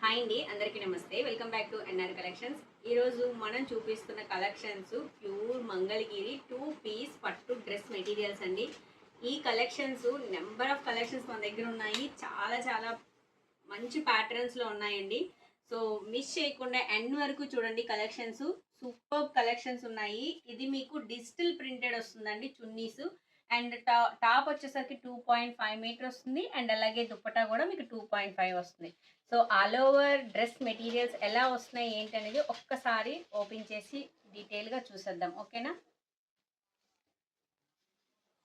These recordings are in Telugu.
హాయ్ అండి, అందరికీ నమస్తే. Welcome back to NR collections. ఈరోజు మనం చూపిస్తున్న కలెక్షన్స్ ప్యూర్ మంగళగిరి 2 పీస్ పట్టు డ్రెస్ మెటీరియల్స్ అండి. ఈ కలెక్షన్స్ నెంబర్ ఆఫ్ కలెక్షన్స్ మన దగ్గర ఉన్నాయి. చాలా చాలా మంచి ప్యాటర్న్స్లో ఉన్నాయండి. సో మిస్ చేయకుండా ఎండ్ వరకు చూడండి. కలెక్షన్స్ సూపర్ కలెక్షన్స్ ఉన్నాయి. ఇది మీకు డిజిటల్ ప్రింటెడ్ వస్తుందండి చున్నీస్. అండ్ టాప్ వచ్చేసరికి 2.5 మీటర్ వస్తుంది. అండ్ అలాగే దుప్పటా కూడా మీకు 2.5 వస్తుంది. So all over dress materials ఎలా వస్తున్నాయి ఏంటి అనేది ఒక్కసారి ఓపెన్ చేసి డీటెయిల్గా చూసేద్దాం. ఓకేనా?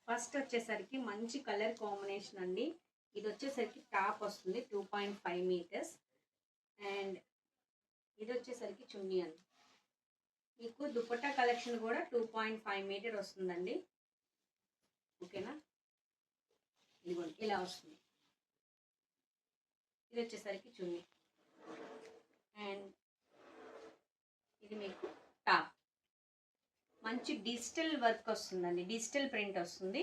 ఫస్ట్ వచ్చేసరికి మంచి కలర్ కాంబినేషన్ అండి. ఇది వచ్చేసరికి టాప్ వస్తుంది 2.5 మీటర్స్. అండ్ ఇది వచ్చేసరికి చున్నీ అండి. మీకు దుపట్టా కలెక్షన్ కూడా 2.5 మీటర్ వస్తుందండి. ఓకేనా? ఇదిగోండి ఇలా వస్తుంది. ఇది వచ్చేసరికి చున్నీ. అండ్ ఇది మీకు టాప్. మంచి డిజిటల్ వర్క్ వస్తుందండి, డిజిటల్ ప్రింట్ వస్తుంది.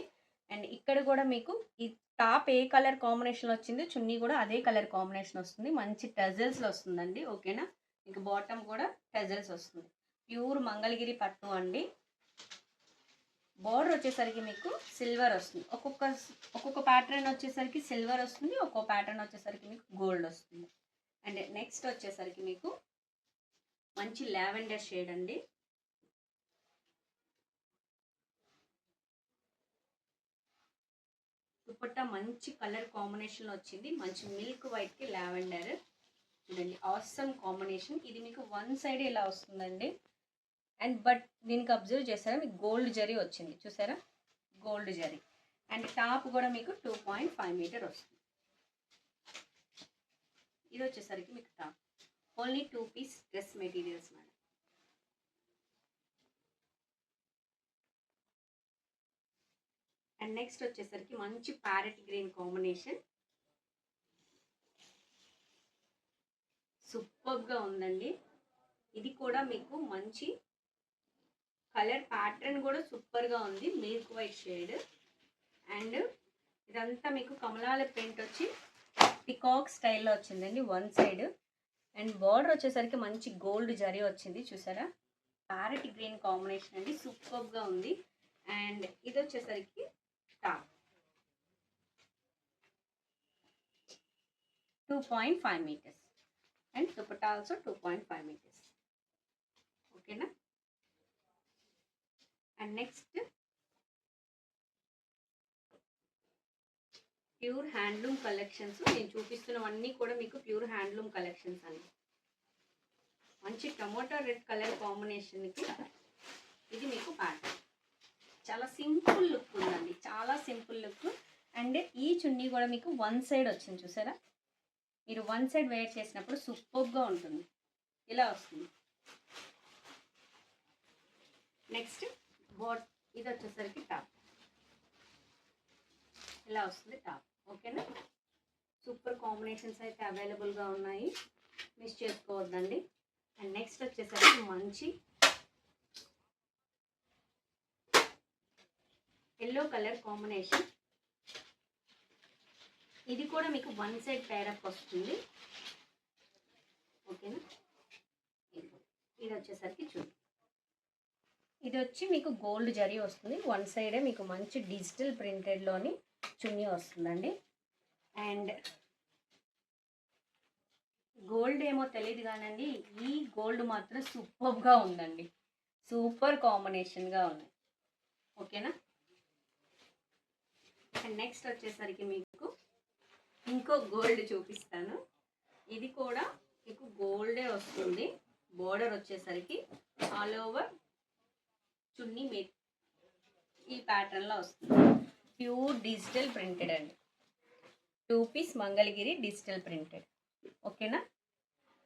అండ్ ఇక్కడ కూడా మీకు ఈ టాప్ ఏ కలర్ కాంబినేషన్ వచ్చింది, చున్నీ కూడా అదే కలర్ కాంబినేషన్ వస్తుంది. మంచి టజల్స్ వస్తుందండి. ఓకేనా? మీకు బాటమ్ కూడా టజల్స్ వస్తుంది. ప్యూర్ మంగళగిరి పట్టు అండి. బోర్డర్ వచ్చేసరికి మీకు సిల్వర్ వస్తుంది. ఒక్కొక్క ప్యాటర్న్ వచ్చేసరికి సిల్వర్ వస్తుంది, ఒక్కొక్క ప్యాటర్న్ వచ్చేసరికి మీకు గోల్డ్ వస్తుంది. అండ్ నెక్స్ట్ వచ్చేసరికి మీకు మంచి లావెండర్ షేడ్ అండి. దుపట్టా మంచి కలర్ కాంబినేషన్లో వచ్చింది. మంచి మిల్క్ వైట్కి లావెండర్ చూడండి, ఆసమ్ కాంబినేషన్. ఇది మీకు వన్ సైడ్ ఇలా వస్తుందండి. అండ్ బట్ దీనికి అబ్జర్వ్ చేస్తారా, మీకు గోల్డ్ జరీ వచ్చింది చూసారా, గోల్డ్ జరీ. అండ్ టాప్ కూడా మీకు 2.5 మీటర్ వస్తుంది. ఇది వచ్చేసరికి మీకు top. Only 2 piece dress materials madam. And next వచ్చేసరికి మంచి ప్యారెట్ గ్రీన్ కాంబినేషన్. సూపర్గా ఉందండి. ఇది కూడా మీకు మంచి కలర్ ప్యాటర్న్ కూడా సూపర్గా ఉంది, మిల్క్ వైట్ షేడ్. అండ్ ఇదంతా మీకు కమలాల ప్రింట్ వచ్చి పికాక్ స్టైల్లో వచ్చిందండి వన్ సైడ్. అండ్ బార్డర్ వచ్చేసరికి మంచి గోల్డ్ జరీ వచ్చింది చూసారా, ప్యారెట్ గ్రీన్ కాంబినేషన్ అండి, సూపర్గా ఉంది. అండ్ ఇది వచ్చేసరికి top 2.5 meters. And dupatta also 2.5 meters. ఓకేనా? And next pure handloom collections. నేను చూపిస్తున్నవన్నీ కూడా మీకు ప్యూర్ హ్యాండ్లూమ్ కలెక్షన్స్ అండి. మంచి టమోటా రెడ్ కలర్ కాంబినేషన్కి ఇది మీకు ప్యాటర్న్. చాలా సింపుల్ లుక్ ఉందండి, చాలా సింపుల్ లుక్. అండ్ ఈ చున్నీ కూడా మీకు వన్ సైడ్ వచ్చింది చూసారా, మీరు వన్ సైడ్ వేర్ చేసినప్పుడు సూపర్గా ఉంటుంది, ఇలా వస్తుంది. నెక్స్ట్ ఇది వచ్చేసరికి టాప్, ఇలా వస్తుంది టాప్. ఓకేనా? సూపర్ కాంబినేషన్స్ అయితే అవైలబుల్గా ఉన్నాయి, మిస్ చేసుకోవద్దండి. అండ్ నెక్స్ట్ వచ్చేసరికి మంచి ఎల్లో కలర్ కాంబినేషన్. ఇది కూడా మీకు వన్ సైడ్ పేరప్ వస్తుంది. ఓకేనా? ఇది వచ్చేసరికి చూడండి, ఇది వచ్చి మీకు గోల్డ్ జరీ వస్తుంది. వన్ సైడే మీకు మంచి డిజిటల్ ప్రింటెడ్లోని చున్నీ వస్తుందండి. అండ్ గోల్డ్ ఏమో తెలియదు కానండి, ఈ గోల్డ్ మాత్రం సూపర్గా ఉందండి, సూపర్ కాంబినేషన్గా ఉన్నాయి. ఓకేనా? అండ్ నెక్స్ట్ వచ్చేసరికి మీకు ఇంకో గోల్డ్ చూపిస్తాను. ఇది కూడా మీకు గోల్డే వస్తుంది. బోర్డర్ వచ్చేసరికి ఆల్ ఓవర్ చున్నీ ఈ ప్యాటర్న్లో వస్తుంది. ప్యూర్ డిజిటల్ ప్రింటెడ్ అండి, 2 పీస్ మంగళగిరి డిజిటల్ ప్రింటెడ్. ఓకేనా?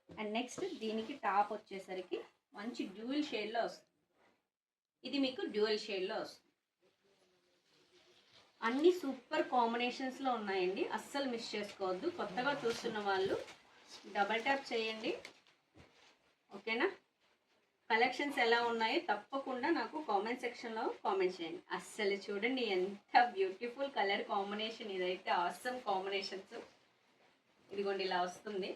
అండ్ నెక్స్ట్ దీనికి టాప్ వచ్చేసరికి మంచి డ్యూయల్ షేడ్లో వస్తుంది. ఇది మీకు డ్యూయల్ షేడ్లో వస్తుంది. అన్ని సూపర్ కాంబినేషన్స్లో ఉన్నాయండి, అస్సలు మిస్ చేసుకోవద్దు. కొత్తగా చూస్తున్న వాళ్ళు డబల్ ట్యాప్ చేయండి. ఓకేనా? కలెక్షన్స్ ఎలా ఉన్నాయో తప్పకుండా నాకు కామెంట్ సెక్షన్లో కామెంట్ చేయండి. అస్సలు చూడండి ఎంత బ్యూటిఫుల్ కలర్ కాంబినేషన్, ఇదైతే ఆసమ్ కాంబినేషన్స్. ఇదిగోండి ఇలా వస్తుంది.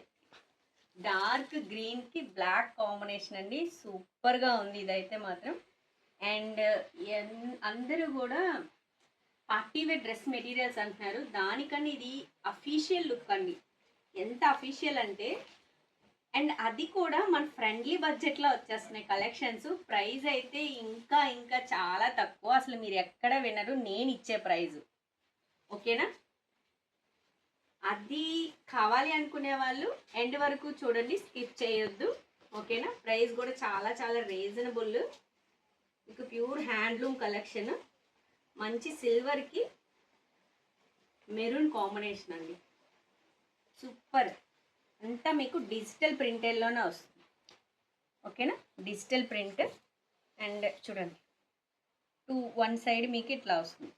డార్క్ గ్రీన్కి బ్లాక్ కాంబినేషన్ అండి. సూపర్గా ఉంది ఇదైతే మాత్రం. అండ్ అందరూ కూడా పార్టీ వేర్ డ్రెస్ మెటీరియల్స్ అంటున్నారు, దానికన్నా ఇది అఫీషియల్ లుక్ అండి. ఎంత అఫీషియల్ అంటే, అండ్ అది కూడా మన ఫ్రెండ్లీ బడ్జెట్లో వచ్చేస్తున్నాయి కలెక్షన్స్. ప్రైస్ అయితే ఇంకా ఇంకా చాలా తక్కువ, అసలు మీరు ఎక్కడ వినరు నేను ఇచ్చే ప్రైజు. ఓకేనా? అది కావాలి అనుకునే వాళ్ళు ఎండ్ వరకు చూడండి, స్కిప్ చేయొద్దు. ఓకేనా? ప్రైస్ కూడా చాలా చాలా రీజనబుల్. మీకు ప్యూర్ హ్యాండ్లూమ్ కలెక్షన్, మంచి సిల్వర్కి మెరూన్ కాంబినేషన్ అండి. సూపర్. అంతా మీకు డిజిటల్ ప్రింటెల్లోనే వస్తుంది. ఓకేనా? Digital print. అండ్ చూడండి, వన్ సైడ్ మీకు ఇట్లా వస్తుంది,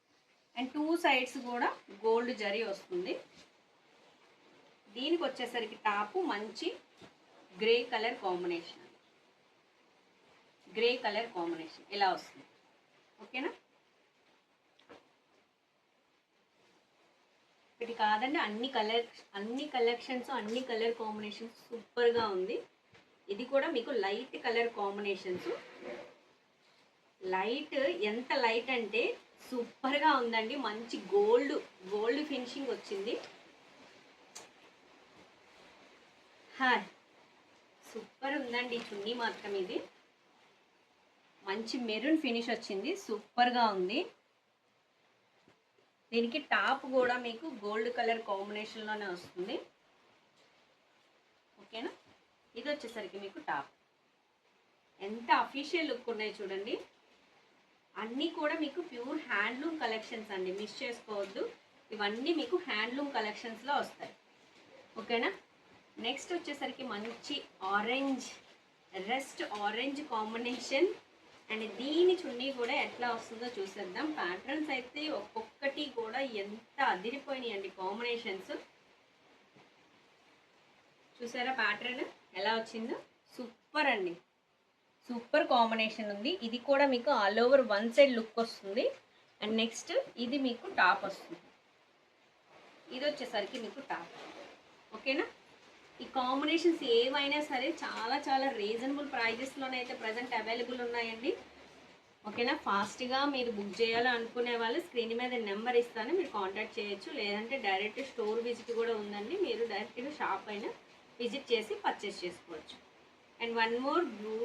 అండ్ 2 సైడ్స్ కూడా గోల్డ్ జరీ వస్తుంది. దీనికి వచ్చేసరికి టాపు మంచి grey colour combination, grey colour combination ఇలా వస్తుంది. ఓకేనా? ఇది కాదండి, అన్ని కలెక్షన్స్ అన్ని కలర్ కాంబినేషన్స్ సూపర్గా ఉంది. ఇది కూడా మీకు లైట్ కలర్ కాంబినేషన్స్. లైట్ ఎంత లైట్ అంటే సూపర్గా ఉందండి. మంచి గోల్డ్ ఫినిషింగ్ వచ్చింది. హాయ్, సూపర్ ఉందండి చున్నీ మాత్రం. ఇది మంచి మెరూన్ ఫినిష్ వచ్చింది, సూపర్గా ఉంది. దీనికి టాప్ కూడా మీకు గోల్డ్ కలర్ కాంబినేషన్లోనే వస్తుంది. ఓకేనా? ఇది వచ్చేసరికి మీకు టాప్. ఎంత అఫీషియల్ లుక్ ఉన్నాయి చూడండి. అన్నీ కూడా మీకు ప్యూర్ హ్యాండ్లూమ్ కలెక్షన్స్ అండి, మిస్ చేసుకోవద్దు. ఇవన్నీ మీకు హ్యాండ్లూమ్ కలెక్షన్స్లో వస్తాయి. ఓకేనా? నెక్స్ట్ వచ్చేసరికి మంచి ఆరెంజ్ కాంబినేషన్. అండ్ దీని చున్నీ కూడా ఎట్లా వస్తుందో చూసేద్దాం. ప్యాటర్న్స్ అయితే ఒక్కొక్కటి కూడా ఎంత అదిరిపోయినాయి అండి కాంబినేషన్స్. చూసారా ప్యాటర్న్ ఎలా వచ్చిందో? సూపర్ అండి, సూపర్ కాంబినేషన్ ఉంది. ఇది కూడా మీకు all over one side look వస్తుంది. అండ్ నెక్స్ట్ ఇది మీకు టాప్ వస్తుంది. ఇది వచ్చేసరికి మీకు టాప్. ఓకేనా? ఈ కాంబినేషన్స్ ఏవైనా సరే చాలా చాలా రీజనబుల్ ప్రైజెస్లోనైతే ప్రజెంట్ అవైలబుల్ ఉన్నాయండి. ఓకేనా? ఫాస్ట్గా మీరు బుక్ చేయాలి అనుకునే వాళ్ళు స్క్రీన్ మీద నెంబర్ ఇస్తాను, మీరు కాంటాక్ట్ చేయొచ్చు. లేదంటే డైరెక్ట్ స్టోర్ విజిట్ కూడా ఉందండి, మీరు డైరెక్ట్గా షాప్ అయినా విజిట్ చేసి పర్చేస్ చేసుకోవచ్చు. And one more blue,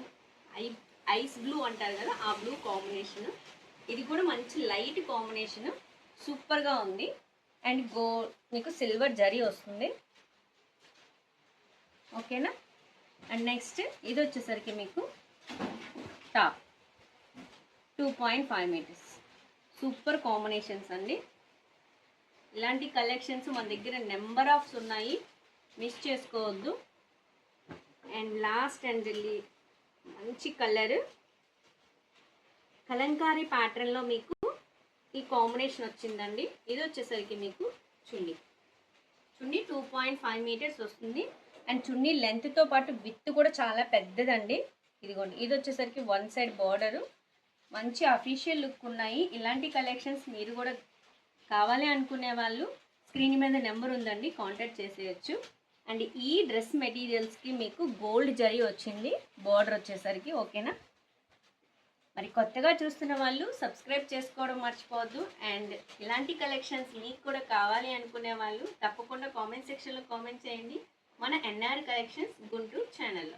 ice blue అంటారు కదా, ఆ బ్లూ కాంబినేషన్. ఇది కూడా మంచి లైట్ కాంబినేషన్, సూపర్గా ఉంది. అండ్ మీకు సిల్వర్ జరీ వస్తుంది. ఓకేనా? అండ్ నెక్స్ట్ ఇది వచ్చేసరికి మీకు టాప్ 2.5 మీటర్స్. సూపర్ కాంబినేషన్స్ అండి. ఇలాంటి కలెక్షన్స్ మన దగ్గర నెంబర్ ఆఫ్స్ ఉన్నాయి, మిస్ చేసుకోవద్దు. అండ్ లాస్ట్ అండ్ మంచి కలర్ కలంకారీ ప్యాటర్న్లో మీకు ఈ కాంబినేషన్ వచ్చిందండి. ఇది వచ్చేసరికి మీకు చున్నీ 2.5 మీటర్స్ వస్తుంది. అండ్ చున్నీ లెంత్తో పాటు విత్ కూడా చాలా పెద్దదండి. ఇదిగోండి, ఇది వచ్చేసరికి వన్ సైడ్ బార్డరు. మంచి అఫీషియల్ లుక్ ఉన్నాయి. ఇలాంటి కలెక్షన్స్ మీరు కూడా కావాలి అనుకునే వాళ్ళు స్క్రీన్ మీద నెంబర్ ఉందండి, కాంటాక్ట్ చేసేయచ్చు. అండ్ ఈ డ్రెస్ మెటీరియల్స్కి మీకు గోల్డ్ జరీ వచ్చింది బార్డర్ వచ్చేసరికి. ఓకేనా? మరి కొత్తగా చూస్తున్న వాళ్ళు సబ్స్క్రైబ్ చేసుకోవడం మర్చిపోవద్దు. అండ్ ఇలాంటి కలెక్షన్స్ మీకు కూడా కావాలి అనుకునే వాళ్ళు తప్పకుండా కామెంట్ సెక్షన్లో కామెంట్ చేయండి మన ఎన్ఆర్ కలెక్షన్స్ గుంటూరు ఛానల్లో.